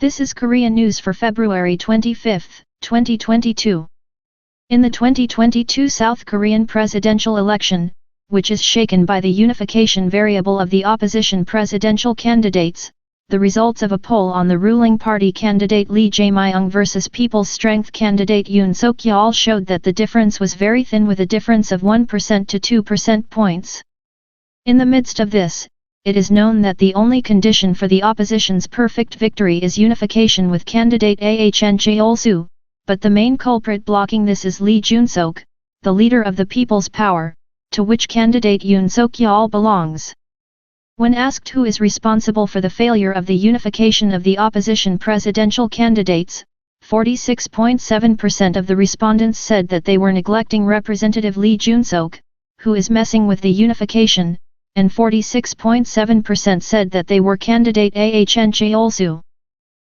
This is Korean news for February 25, 2022. In the 2022 South Korean presidential election, which is shaken by the unification variable of the opposition presidential candidates, the results of a poll on the ruling party candidate Lee Jae-myung versus People's Strength candidate Yoon Seok-yeol showed that the difference was very thin, with a difference of 1% to 2% points. In the midst of this, it is known that the only condition for the opposition's perfect victory is unification with candidate Ahn Jae-ol, but the main culprit blocking this is Lee Jae-myung, the leader of the People's Power, to which candidate Yoon Seok-yeol belongs. When asked who is responsible for the failure of the unification of the opposition presidential candidates, 46.7% of the respondents said that they were neglecting Representative Lee Jae-myung, who is messing with the unification, and 46.7% said that they were candidate Ahn Jae-ol.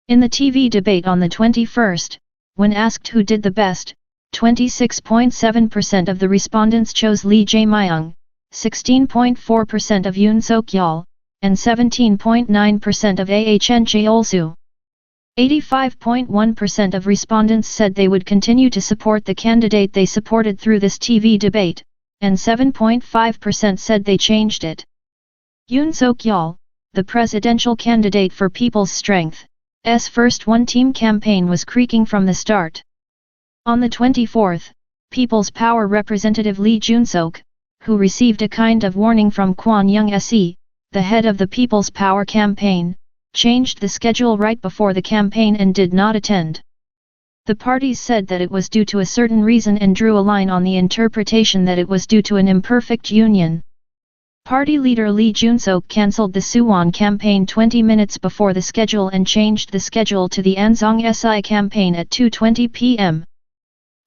In the TV debate on the 21st, when asked who did the best, 26.7% of the respondents chose Lee Jae-myung, 16.4% of Yoon Seok-yeol, and 17.9% of Ahn Jae-ol. 85.1% of respondents said they would continue to support the candidate they supported through this TV debate, and 7.5% said they changed it. Yoon Seok-yeol, the presidential candidate for People's Strength's first one-team campaign, was creaking from the start. On the 24th, People's Power representative Lee Jae-myung, who received a kind of warning from Kwon Young-se, the head of the People's Power campaign, changed the schedule right before the campaign and did not attend. The parties said that it was due to a certain reason and drew a line on the interpretation that it was due to an imperfect union. Party leader Lee Jae-myung cancelled the Suwon campaign 20 minutes before the schedule and changed the schedule to the Anjong-si campaign at 2:20 p.m.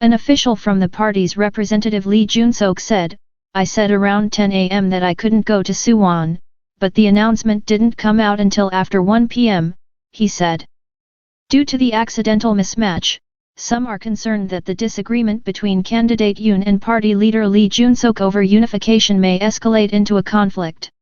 An official from the party's representative Lee Jae-myung said, "I said around 10 a.m. that I couldn't go to Suwon, but the announcement didn't come out until after 1 p.m., he said. Due to the accidental mismatch, some are concerned that the disagreement between candidate Yoon and party leader Lee Jae-myung over unification may escalate into a conflict.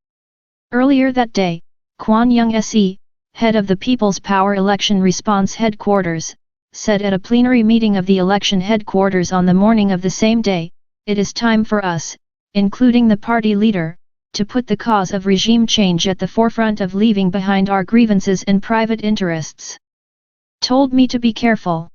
Earlier that day, Kwon Young-se, head of the People's Power Election Response Headquarters, said at a plenary meeting of the election headquarters on the morning of the same day, "It is time for us, including the party leader, to put the cause of regime change at the forefront of leaving behind our grievances and private interests. Told me to be careful."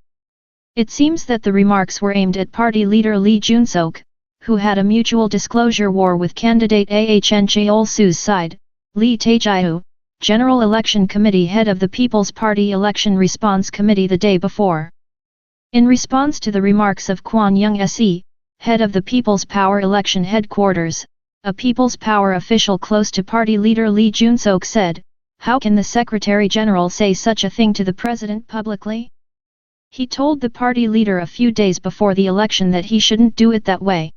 It seems that the remarks were aimed at party leader Lee Jae-myung, who had a mutual disclosure war with candidate Ahn Jae-ol's side, Lee Jae-myung, General Election Committee head of the People's Party Election Response Committee the day before. In response to the remarks of Kwon Young-se, head of the People's Power Election Headquarters, a People's Power official close to party leader Lee Jae-myung said, "How can the Secretary General say such a thing to the President publicly?" He told the party leader a few days before the election that he shouldn't do it that way.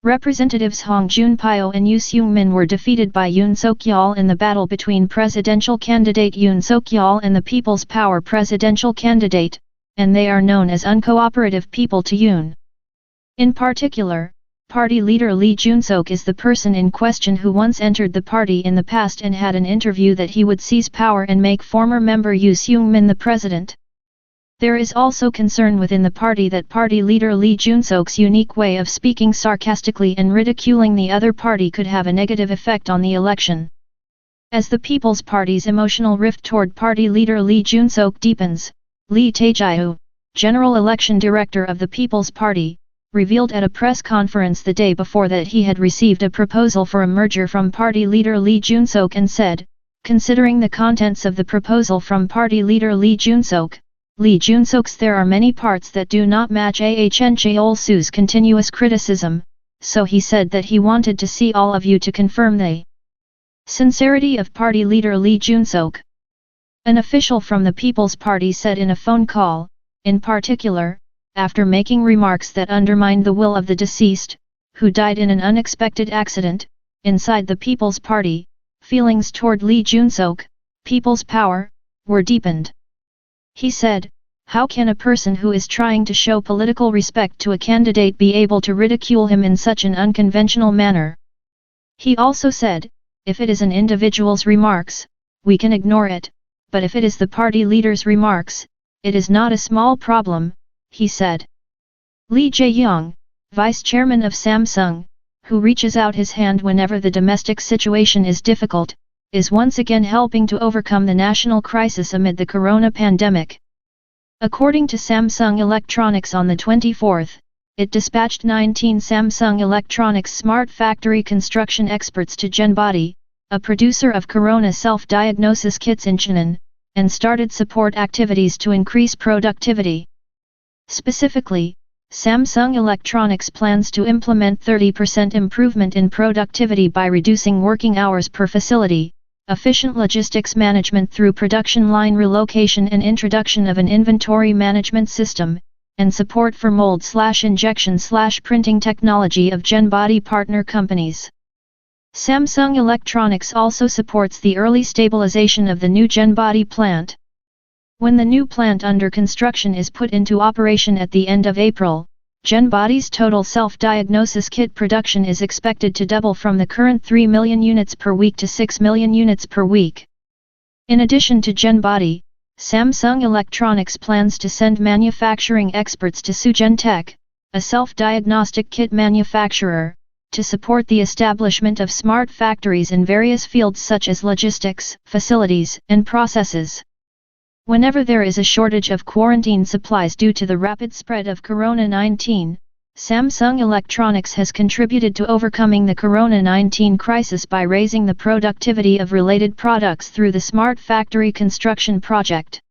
Representatives Hong Joon-pyo and Yoo Seung-min were defeated by Yoon Seok-yeol in the battle between presidential candidate Yoon Seok-yeol and the People's Power presidential candidate, and they are known as uncooperative people to Yoon. In particular, party leader Lee Jae-myung is the person in question who once entered the party in the past and had an interview that he would seize power and make former member Yoo Seung-min the president. There is also concern within the party that party leader Lee Jae-myung's unique way of speaking sarcastically and ridiculing the other party could have a negative effect on the election. As the People's Party's emotional rift toward party leader Lee Jae-myung deepens, Lee Jae-myung, General Election Director of the People's Party, revealed at a press conference the day before that he had received a proposal for a merger from party leader Lee Jae-myung and said, "Considering the contents of the proposal from party leader Lee Jae-myung's there are many parts that do not match Ahn Jae-ol's continuous criticism, so he said that he wanted to see all of you to confirm the sincerity of party leader Lee Jae-myung." An official from the People's Party said in a phone call, in particular, after making remarks that undermined the will of the deceased, who died in an unexpected accident, inside the People's Party, feelings toward Lee Jae-myung, People's Power, were deepened. He said, "How can a person who is trying to show political respect to a candidate be able to ridicule him in such an unconventional manner?" He also said, "If it is an individual's remarks, we can ignore it, but if it is the party leader's remarks, it is not a small problem, he said. Lee Jae-myung, vice chairman of Samsung, who reaches out his hand whenever the domestic situation is difficult, is once again helping to overcome the national crisis amid the corona pandemic. According to Samsung Electronics on the 24th, it dispatched 19 Samsung Electronics smart factory construction experts to Genbody, a producer of corona self-diagnosis kits in Cheonan, and started support activities to increase productivity. Specifically, Samsung Electronics plans to implement 30% improvement in productivity by reducing working hours per facility, efficient logistics management through production line relocation and introduction of an inventory management system, and support for mold/injection/printing technology of Genbody partner companies. Samsung Electronics also supports the early stabilization of the new Genbody plant. When the new plant under construction is put into operation at the end of April, Genbody's total self-diagnosis kit production is expected to double from the current 3 million units per week to 6 million units per week. In addition to Genbody, Samsung Electronics plans to send manufacturing experts to Sugen Tech, a self-diagnostic kit manufacturer, to support the establishment of smart factories in various fields such as logistics, facilities, and processes. Whenever there is a shortage of quarantine supplies due to the rapid spread of corona-19, Samsung Electronics has contributed to overcoming the corona-19 crisis by raising the productivity of related products through the Smart Factory Construction Project.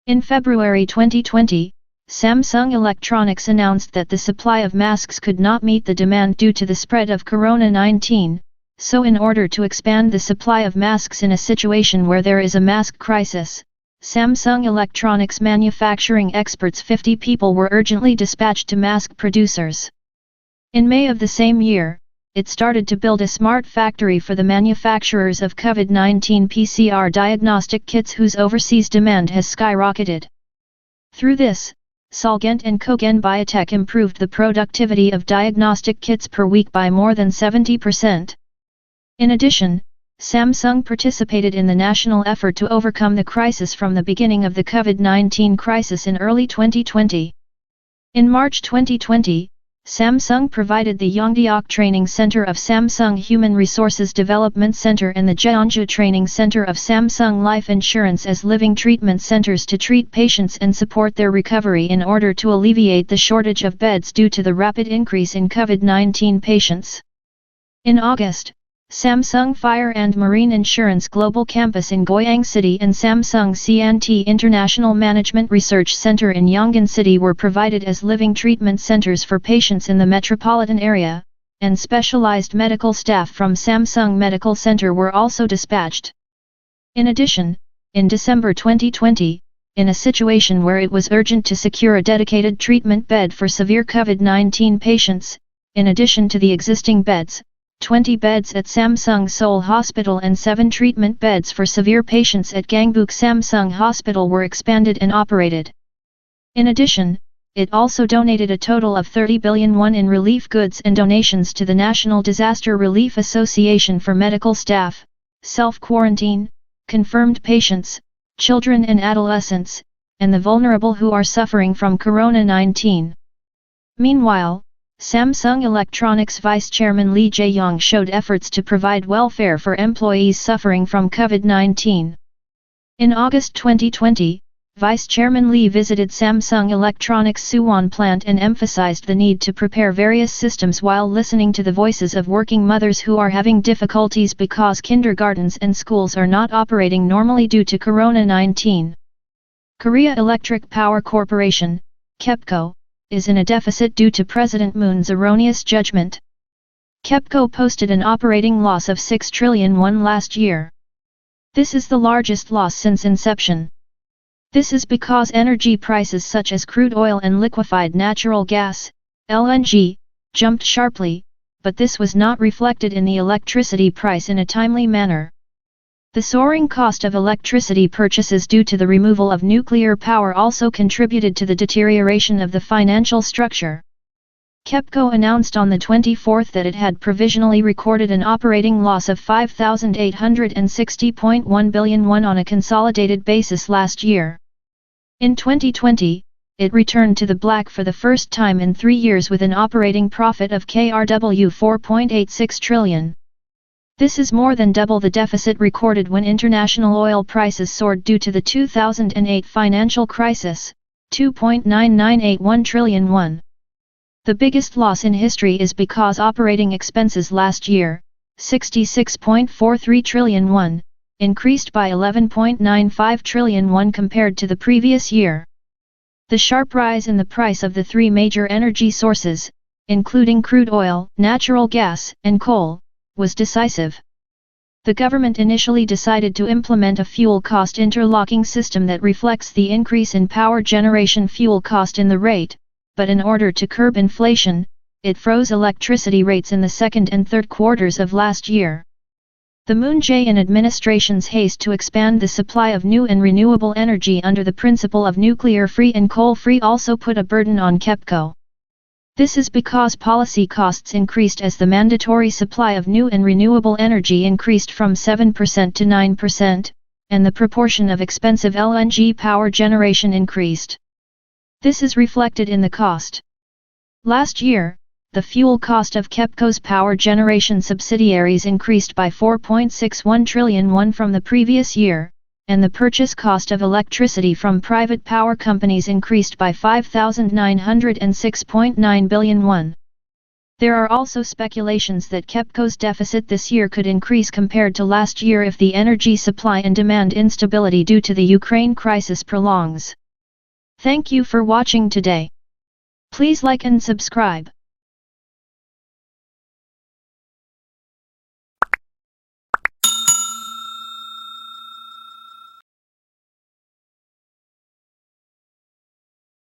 In February 2020, Samsung Electronics announced that the supply of masks could not meet the demand due to the spread of corona-19, so in order to expand the supply of masks in a situation where there is a mask crisis, Samsung Electronics manufacturing experts 50 people were urgently dispatched to mask producers. In May of the same year, it started to build a smart factory for the manufacturers of COVID-19 PCR diagnostic kits whose overseas demand has skyrocketed. Through this, Solgent and Kogen Biotech improved the productivity of diagnostic kits per week by more than 70%. In addition, Samsung participated in the national effort to overcome the crisis from the beginning of the COVID-19 crisis in early 2020. In March 2020, Samsung provided the Yongdeok Training Center of Samsung Human Resources Development Center and the Jeonju Training Center of Samsung Life Insurance as living treatment centers to treat patients and support their recovery in order to alleviate the shortage of beds due to the rapid increase in COVID-19 patients. In August, Samsung Fire and Marine Insurance Global Campus in Goyang City and Samsung C&T International Management Research Center in Yongin City were provided as living treatment centers for patients in the metropolitan area, and specialized medical staff from Samsung Medical Center were also dispatched. In addition, in December 2020, in a situation where it was urgent to secure a dedicated treatment bed for severe COVID-19 patients, in addition to the existing beds, 20 beds at Samsung Seoul Hospital and 7 treatment beds for severe patients at Gangbuk Samsung Hospital were expanded and operated. In addition, it also donated a total of 30 billion won in relief goods and donations to the National Disaster Relief Association for medical staff, self-quarantine, confirmed patients, children and adolescents, and the vulnerable who are suffering from corona-19. Meanwhile, Samsung Electronics Vice Chairman Lee Jae-myung showed efforts to provide welfare for employees suffering from COVID-19. In August 2020, Vice Chairman Lee visited Samsung Electronics Suwon plant and emphasized the need to prepare various systems while listening to the voices of working mothers who are having difficulties because kindergartens and schools are not operating normally due to corona-19. Korea Electric Power Corporation, KEPCO, is in a deficit due to President Moon's erroneous judgment. KEPCO posted an operating loss of 6 trillion won last year. This is the largest loss since inception. This is because energy prices such as crude oil and liquefied natural gas, LNG, jumped sharply, but this was not reflected in the electricity price in a timely manner. The soaring cost of electricity purchases due to the removal of nuclear power also contributed to the deterioration of the financial structure. KEPCO announced on the 24th that it had provisionally recorded an operating loss of 5,860.1 billion won on a consolidated basis last year. In 2020, it returned to the black for the first time in 3 years with an operating profit of KRW 4.86 trillion. This is more than double the deficit recorded when international oil prices soared due to the 2008 financial crisis, 2.9981 trillion won. The biggest loss in history is because operating expenses last year, 66.43 trillion won, increased by 11.95 trillion won compared to the previous year. The sharp rise in the price of the three major energy sources, including crude oil, natural gas, and coal, was decisive. The government initially decided to implement a fuel cost interlocking system that reflects the increase in power generation fuel cost in the rate, but in order to curb inflation, it froze electricity rates in the second and third quarters of last year. The Moon Jae-in administration's haste to expand the supply of new and renewable energy under the principle of nuclear-free and coal-free also put a burden on KEPCO. This is because policy costs increased as the mandatory supply of new and renewable energy increased from 7% to 9%, and the proportion of expensive LNG power generation increased. This is reflected in the cost. Last year, the fuel cost of KEPCO's power generation subsidiaries increased by 4.61 trillion won from the previous year, and the purchase cost of electricity from private power companies increased by 5,906.9 billion won. There are also speculations that KEPCO's deficit this year could increase compared to last year if the energy supply and demand instability due to the Ukraine crisis prolongs. Thank you for watching today. Please like and subscribe.